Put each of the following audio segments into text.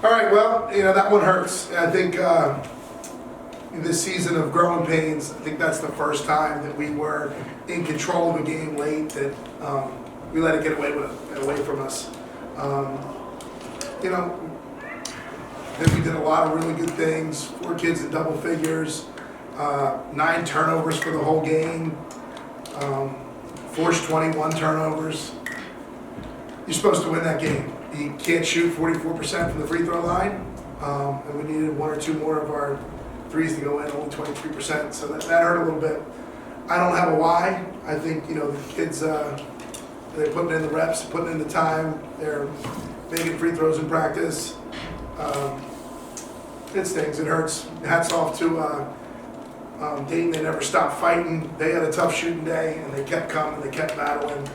All right, well, that one hurts. I think in this season of growing pains, I think that's the first time that we were in control of a game late, that we let it get away from us. Then we did a lot of really good things. 4 kids in double figures, 9 turnovers for the whole game, forced 21 turnovers. You're supposed to win that game. You can't shoot 44% from the free throw line, and we needed 1 or 2 more of our threes to go in, only 23%. So that hurt a little bit. I don't have a why. I think the kids, they're putting in the reps, putting in the time. They're making free throws in practice. It stings. It hurts. Hats off to Dayton. They never stopped fighting. They had a tough shooting day, and they kept coming. They kept battling.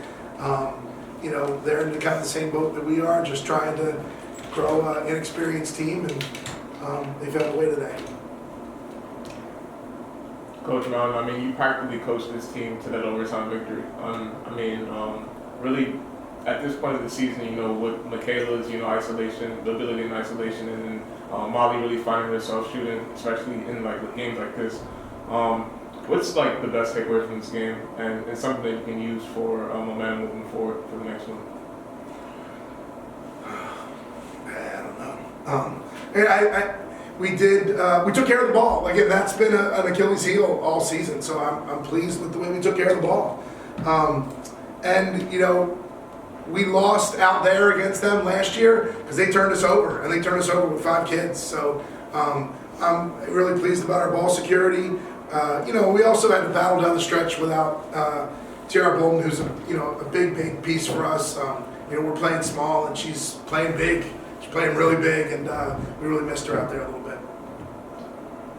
They're in kind of the same boat that we are, just trying to grow an inexperienced team, and they found a way today. Coach Mountain, you practically coached this team to that overtime victory. Really, at this point of the season, with Michaela's, isolation, the ability in isolation, and then Molly really finding herself shooting, especially in games like this. What's the best takeaway from this game, and something that you can use for momentum moving forward for the next one? I don't know. We took care of the ball. Again, that's been an Achilles heel all season. So I'm pleased with the way we took care of the ball. We lost out there against them last year because they turned us over, and they turned us over with 5 kids. So I'm really pleased about our ball security. We also had to battle down the stretch without Tiara Bolden, who's a big piece for us. We're playing small, and she's playing big. She's playing really big, and we really missed her out there a little bit.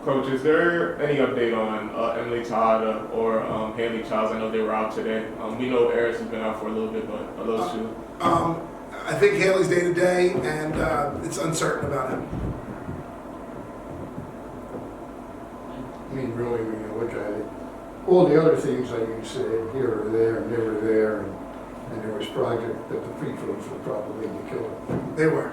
Coach, is there any update on Emily Tejada or Haley Childs? I know they were out today. We know Eris has been out for a little bit, but are those two? I think Haley's day to day, and it's uncertain about him. Really, when you look at it, all the other things like you said, here or there, and they were there, and there was project that the free throws were probably the killer. They were.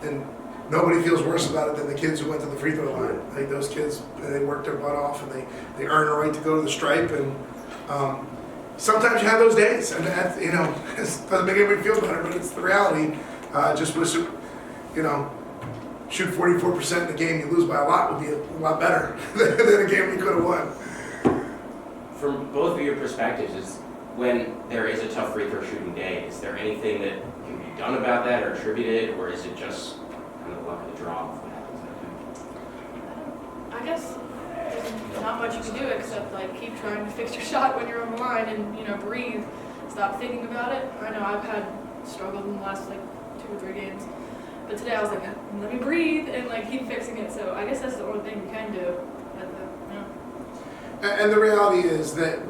And nobody feels worse about it than the kids who went to the free throw line. Like those kids, they worked their butt off, and they earned a right to go to the stripe. And sometimes you have those days, and that, it doesn't make anybody feel better, but it's the reality. Just wish shoot 44% in a game you lose by a lot would be a lot better than a game we could have won. From both of your perspectives, is when there is a tough free throw shooting day, is there anything that can be done about that or attributed, or is it just kind of luck of the draw of what happens that day? I guess there's not much you can do except keep trying to fix your shot when you're on the line, and breathe, stop thinking about it. I know I've had struggled in the last 2 or 3 games. But today I was like, let me breathe and keep fixing it. So I guess that's the only thing you can do. And the reality is that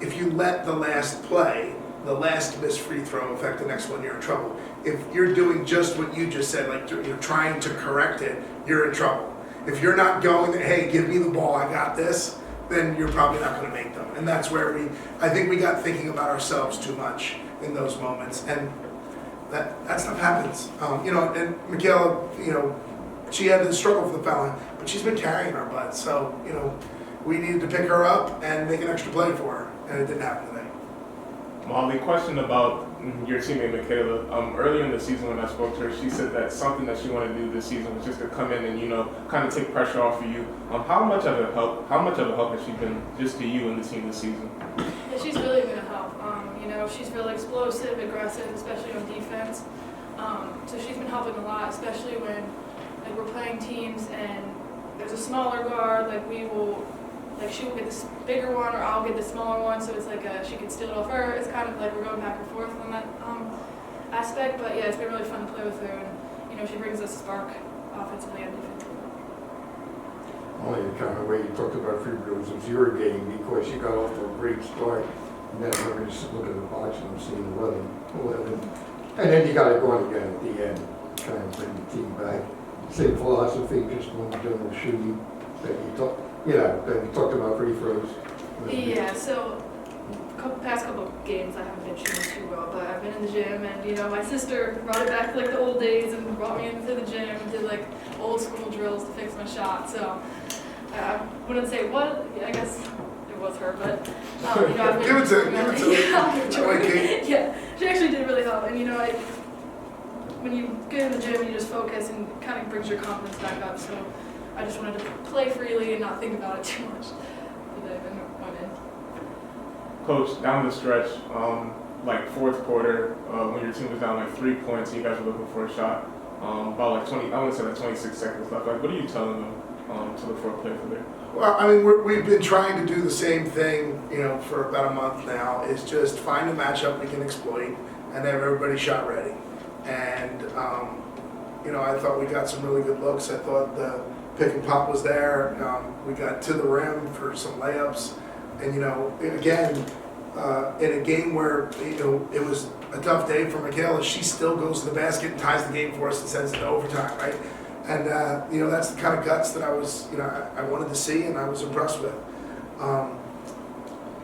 if you let the last play, the last missed free throw affect the next one, you're in trouble. If you're doing just what you just said, you're trying to correct it, you're in trouble. If you're not going, hey, give me the ball, I got this, then you're probably not going to make them. And that's where I think we got thinking about ourselves too much in those moments. And that stuff happens. And Michaela, she had to struggle for the foul line, but she's been carrying our butt. So, we needed to pick her up and make an extra play for her, and it didn't happen today. Molly, question about your teammate Michaela. Earlier in the season when I spoke to her, she said that something that she wanted to do this season was just to come in and kind of take pressure off of you. How much of a help has she been just to you and the team this season? Yeah, she's really going to help. She's really explosive, aggressive, especially on defense. So she's been helping a lot, especially when we're playing teams and there's a smaller guard. She will get this bigger one, or I'll get the smaller one. So it's she can steal it off her. It's kind of we're going back and forth on that aspect. But yeah, it's been really fun to play with her, and she brings us a spark offensively and defensively. Only the kind of way you talked about free throws was your game, because you got off to a great start, and then I just look at the box and I'm seeing 11, and then you got it going again at the end, trying to bring the team back. Same philosophy, just one general shooting that you talked about free throws. Yeah, so past couple of games I haven't been shooting too well, but I've been in the gym and my sister brought it back to like the old days and brought me into the gym and did like old school drills to fix my shot. So I wouldn't say what, I guess it was her, but I've been Give it to her. yeah, she actually did really help. And when you get in the gym, you just focus and it kind of brings your confidence back up. So I just wanted to play freely and not think about it too much today. And I went in. Coach, down the stretch, like fourth quarter, when your team was down like 3 points, and you guys were looking for a shot, about like 20, I want to say like 26 seconds left. Like, what are you telling them to look for a play for there? Well, I mean, we've been trying to do the same thing, for about a month now, is just find a matchup we can exploit and have everybody shot ready. And, I thought we got some really good looks. I thought the pick and pop was there. We got to the rim for some layups. And, again, in a game where, it was a tough day for Michaela, she still goes to the basket and ties the game for us and sends it to overtime, right? And, that's the kind of guts that I was, I wanted to see and I was impressed with.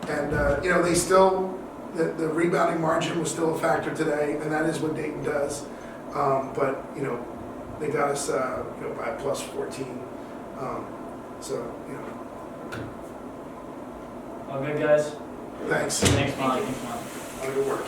They still, the rebounding margin was still a factor today, and that is what Dayton does. But, they got us, by plus 14. All good, guys? Thanks. Thanks, Molly. Thanks, Molly. Good work.